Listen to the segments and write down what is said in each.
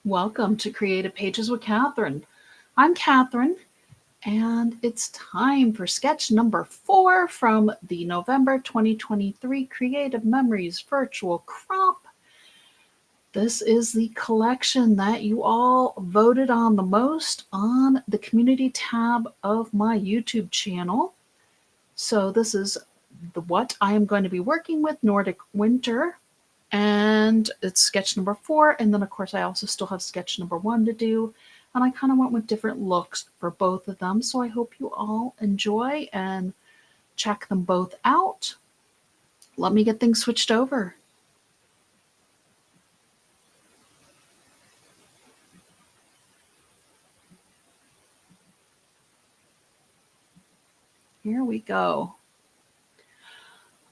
Welcome to Creative Pages with Catherine. I'm Catherine, and it's time for sketch number 4 from the November 2023 Creative Memories Virtual Crop. This is the collection that you all voted on the most on the community tab of my YouTube channel. So this is what I am going to be working with, Nordic Winter. And it's sketch number 4. And then, of course, I also still have sketch number 1 to do. And I kind of went with different looks for both of them. So I hope you all enjoy and check them both out. Let me get things switched over. Here we go.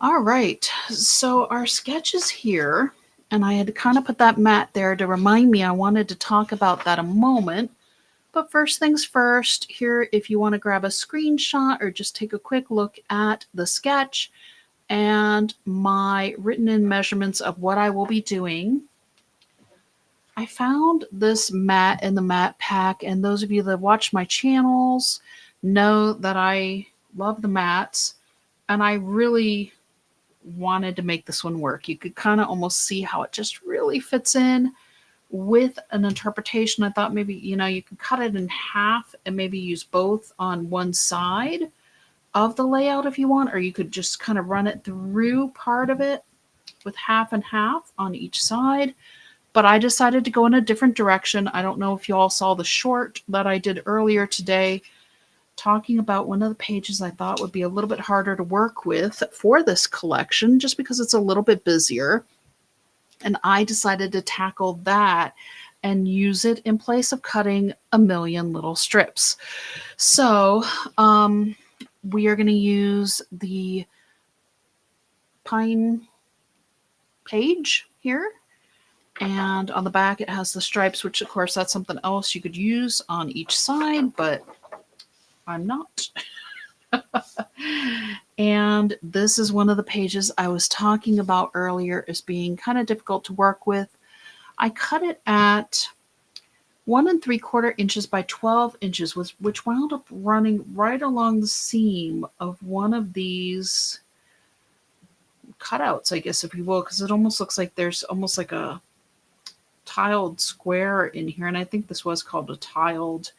All right, so our sketch is here, and I had to kind of put that mat there to remind me I wanted to talk about that a moment. But first things first, here, if you want to grab a screenshot or just take a quick look at the sketch and my written in measurements of what I will be doing. I found this mat in the mat pack, and those of you that watch my channels know that I love the mats, and I really wanted to make this one work. You could kind of almost see how it just really fits in with an interpretation. I thought maybe, you could cut it in half and maybe use both on one side of the layout if you want, or you could just kind of run it through part of it with half and half on each side. But I decided to go in a different direction. I don't know if you all saw the short that I did earlier today, talking about one of the pages I thought would be a little bit harder to work with for this collection, just because it's a little bit busier. And I decided to tackle that and use it in place of cutting a million little strips. So we are going to use the pine page here. And on the back, it has the stripes, which, of course, that's something else you could use on each side, but I'm not. And this is one of the pages I was talking about earlier as being kind of difficult to work with. I cut it at 1 3/4 inches by 12 inches, which wound up running right along the seam of one of these cutouts, I guess, if you will, because it almost looks like there's almost like a tiled square in here. And I think this was called a tiled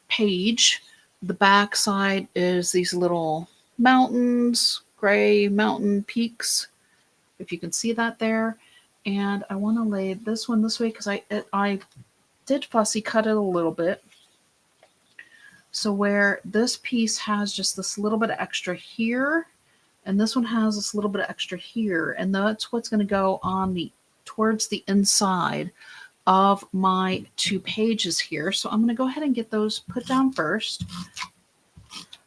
page. The back side is these little mountains, gray mountain peaks, if you can see that there. And I want to lay this one this way because I did fussy cut it a little bit. So where this piece has just this little bit of extra here, and this one has this little bit of extra here, and that's what's going to go on towards the inside of my 2 pages here. So I'm going to go ahead and get those put down first.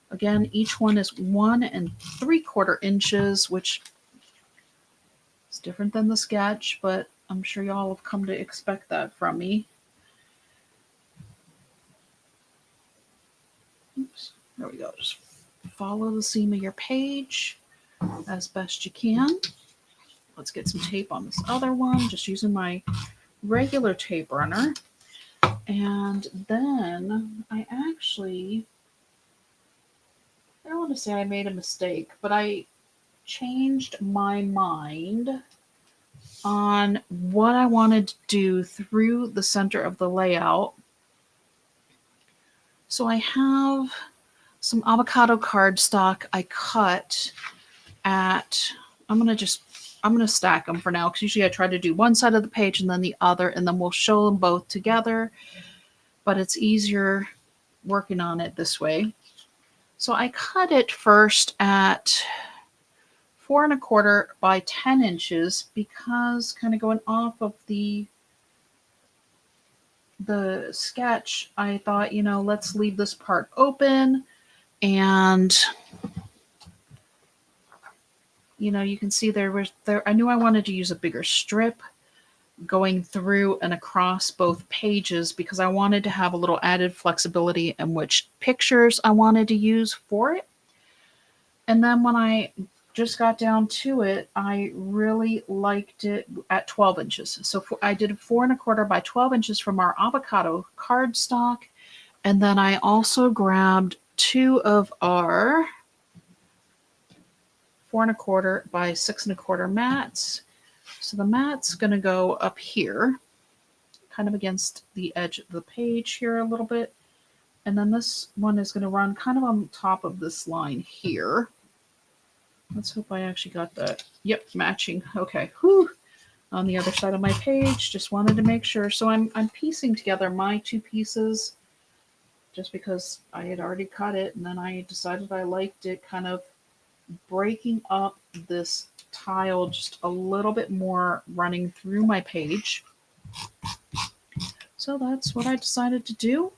Again, each one is 1 3/4 inches, which is different than the sketch, but I'm sure y'all have come to expect that from me. Oops, there we go. Just follow the seam of your page as best you can. Let's get some tape on this other one, just using my regular tape runner. And then I don't want to say I made a mistake, but I changed my mind on what I wanted to do through the center of the layout. So I have some avocado cardstock I cut at, I'm going to stack them for now, because usually I try to do one side of the page and then the other, and then we'll show them both together. But it's easier working on it this way. So I cut it first at 4 1/4 by 10 inches because kind of going off of the sketch, I thought, let's leave this part open. And you can see I knew I wanted to use a bigger strip going through and across both pages because I wanted to have a little added flexibility in which pictures I wanted to use for it. And then when I just got down to it, I really liked it at 12 inches. So I did 4¼ by 12 inches from our avocado cardstock. And then I also grabbed 2 of our 4¼ by 6¼ mats. So the mat's going to go up here, kind of against the edge of the page here a little bit. And then this one is going to run kind of on top of this line here. Let's hope I actually got that. Yep, matching. Okay. Whew. On the other side of my page, just wanted to make sure. So I'm piecing together my 2 pieces just because I had already cut it, and then I decided I liked it kind of breaking up this tile just a little bit more running through my page. So that's what I decided to do.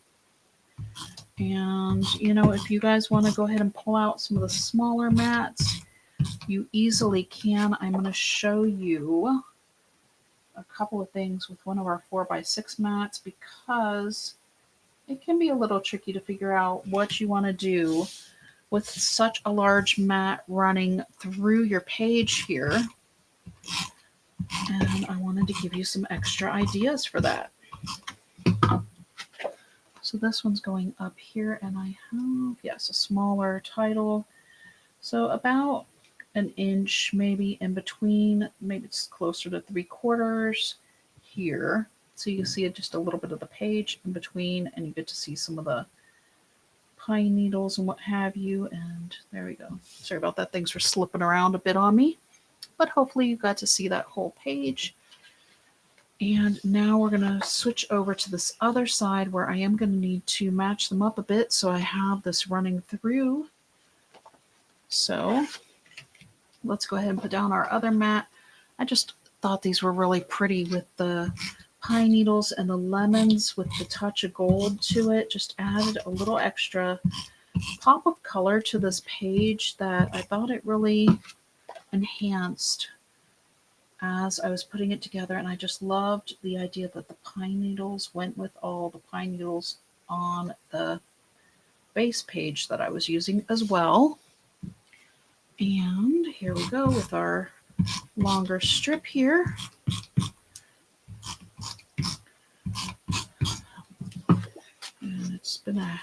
And, you know, if you guys want to go ahead and pull out some of the smaller mats, you easily can. I'm going to show you a couple of things with one of our 4x6 mats because it can be a little tricky to figure out what you want to do with such a large mat running through your page here. And I wanted to give you some extra ideas for that. So this one's going up here, and I have, yes, a smaller title. So about an inch maybe in between, maybe it's closer to 3/4 here. So you can see it just a little bit of the page in between, and you get to see some of the pine needles and what have you. And there we go. Sorry about that. Things were slipping around a bit on me, but hopefully you got to see that whole page. And now we're going to switch over to this other side where I am going to need to match them up a bit. So I have this running through. So let's go ahead and put down our other mat. I just thought these were really pretty with the pine needles and the lemons with the touch of gold to it. Just added a little extra pop of color to this page that I thought it really enhanced as I was putting it together. And I just loved the idea that the pine needles went with all the pine needles on the base page that I was using as well. And here we go with our longer strip here. And it's been a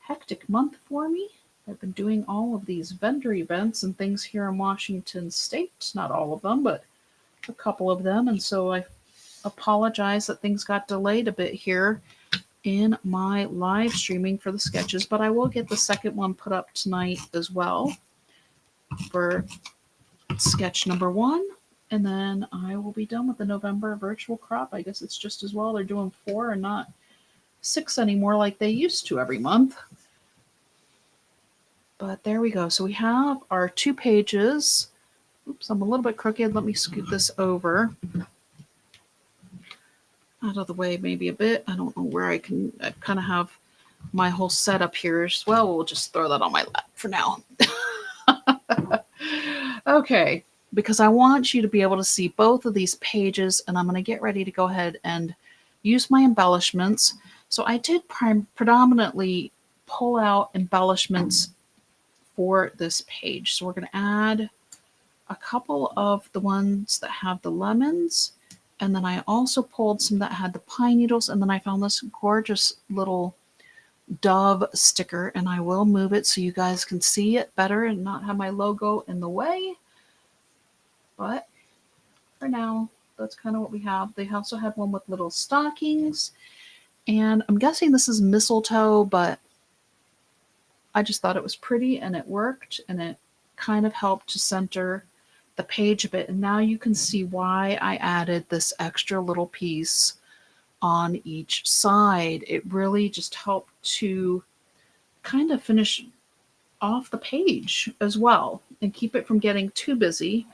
hectic month for me. I've been doing all of these vendor events and things here in Washington State. Not all of them, but a couple of them. And so I apologize that things got delayed a bit here in my live streaming for the sketches, but I will get the second one put up tonight as well for sketch number 1. And then I will be done with the November virtual crop. I guess it's just as well they're doing 4 and not 6 anymore like they used to every month. But there we go. So we have our 2 pages. Oops, I'm a little bit crooked. Let me scoot this over out of the way maybe a bit. I don't know where I kind of have my whole setup here as well. We'll just throw that on my lap for now. Okay, because I want you to be able to see both of these pages, and I'm going to get ready to go ahead and use my embellishments. So I did predominantly pull out embellishments for this page. So we're going to add a couple of the ones that have the lemons, and then I also pulled some that had the pine needles, and then I found this gorgeous little dove sticker, and I will move it so you guys can see it better and not have my logo in the way. But for now, that's kind of what we have. They also had one with little stockings, and I'm guessing this is mistletoe, but I just thought it was pretty and it worked, and it kind of helped to center the page a bit. And now you can see why I added this extra little piece on each side. It really just helped to kind of finish off the page as well and keep it from getting too busy.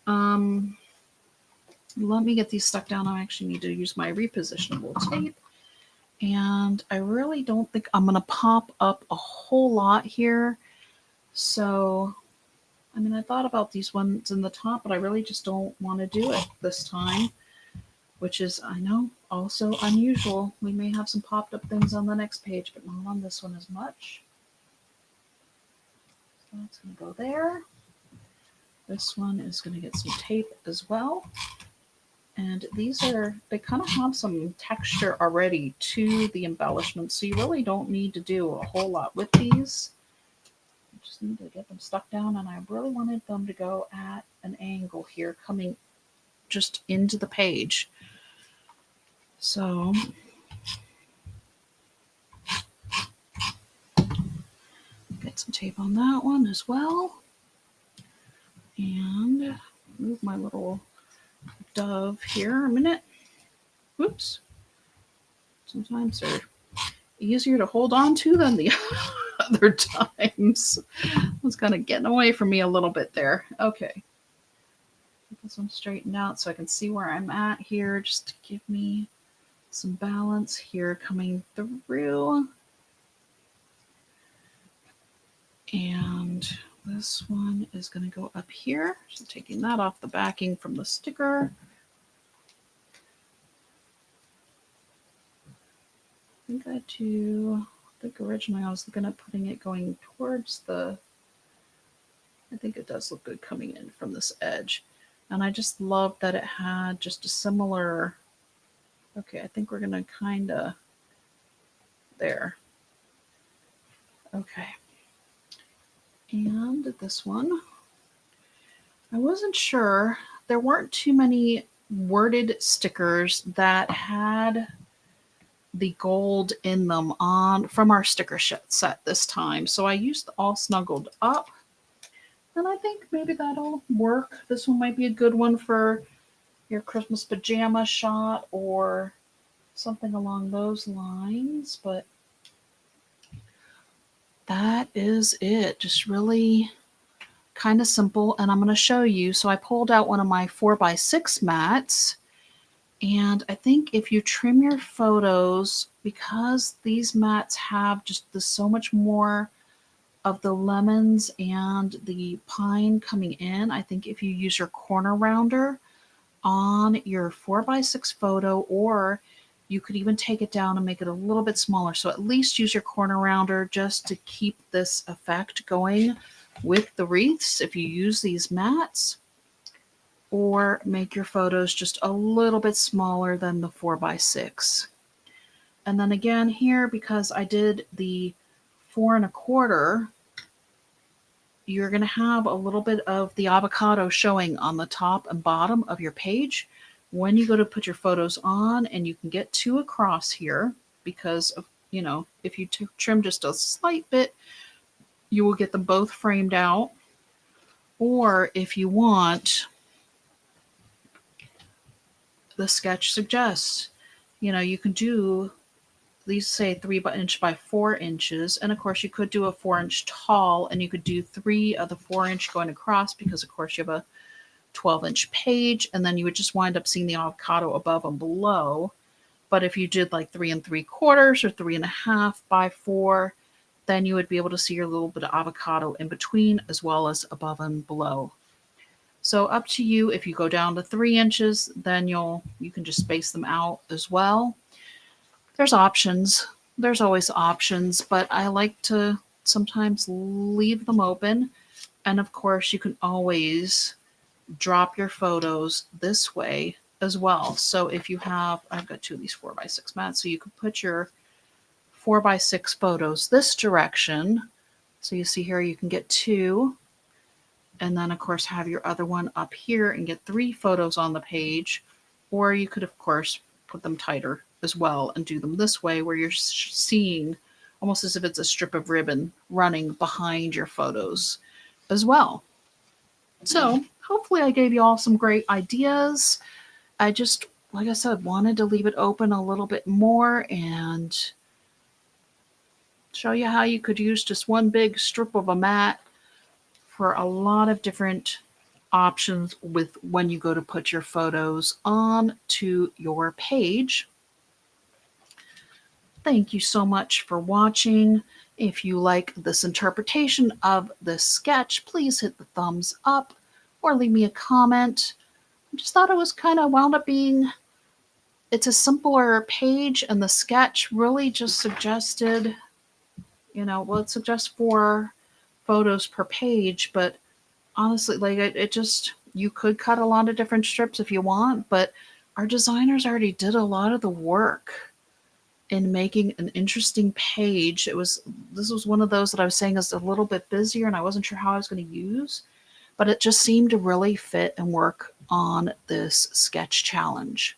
Let me get these stuck down. I actually need to use my repositionable tape. And I really don't think I'm going to pop up a whole lot here. So, I mean, I thought about these ones in the top, but I really just don't want to do it this time, which is, I know, also unusual. We may have some popped up things on the next page, but not on this one as much. So that's going to go there. This one is going to get some tape as well. And these are, they kind of have some texture already to the embellishments, so you really don't need to do a whole lot with these. You just need to get them stuck down, and I really wanted them to go at an angle here, coming just into the page. So get some tape on that one as well. And move my little dove here a minute. Whoops. Sometimes they're easier to hold on to than the other times. It was kind of getting away from me a little bit there. Okay. Get this one straightened out so I can see where I'm at here, just to give me some balance here coming through. And this one is going to go up here. So taking that off the backing from the sticker. I think originally I was looking at putting it going towards the, I think it does look good coming in from this edge. And I just love that it had just a similar, okay, I think we're going to kind of, there. Okay. And this one, I wasn't sure. There weren't too many worded stickers that had the gold in them on from our sticker set this time. So I used All Snuggled Up. And I think maybe that'll work. This one might be a good one for your Christmas pajama shot or something along those lines. But that is it. Just really kind of simple. And I'm going to show you. So I pulled out one of my 4x6 mats. And I think if you trim your photos, because these mats have just so much more of the lemons and the pine coming in, I think if you use your corner rounder on your 4x6 photo, or you could even take it down and make it a little bit smaller. So at least use your corner rounder just to keep this effect going with the wreaths if you use these mats, or make your photos just a little bit smaller than the 4x6. And then again here, because I did the 4 1/4, you're going to have a little bit of the avocado showing on the top and bottom of your page when you go to put your photos on, and you can get 2 across here because of, you know, if you trim just a slight bit, you will get them both framed out. Or if you want, the sketch suggests, you know, you can do these, say 3 inch by 4 inches, and of course you could do a 4-inch tall, and you could do 3 of the 4-inch going across, because of course you have a 12-inch page, and then you would just wind up seeing the avocado above and below. But if you did like 3 3/4 or 3 1/2 by 4, then you would be able to see your little bit of avocado in between as well as above and below. So up to you. If you go down to 3 inches, then you can just space them out as well. There's options. There's always options, but I like to sometimes leave them open. And of course, you can always drop your photos this way as well. So if you have, I've got 2 of these 4x6 mats, so you can put your 4x6 photos this direction. So you see here, you can get 2. And then, of course, have your other one up here and get 3 photos on the page. Or you could, of course, put them tighter as well and do them this way, where you're seeing almost as if it's a strip of ribbon running behind your photos as well. So hopefully I gave you all some great ideas. I just, like I said, wanted to leave it open a little bit more and show you how you could use just one big strip of a mat for a lot of different options with when you go to put your photos on to your page. Thank you so much for watching. If you like this interpretation of this sketch, please hit the thumbs up or leave me a comment. I just thought it was kind of wound up being, it's a simpler page, and the sketch really just suggested, you know, well, it suggests 4 photos per page, but honestly, like it just, you could cut a lot of different strips if you want, but our designers already did a lot of the work in making an interesting page. This was one of those that I was saying is a little bit busier and I wasn't sure how I was going to use, but it just seemed to really fit and work on this sketch challenge.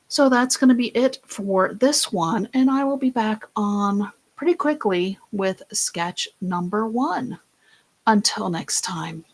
So that's going to be it for this one, and I will be back on pretty quickly with sketch number 1. Until next time.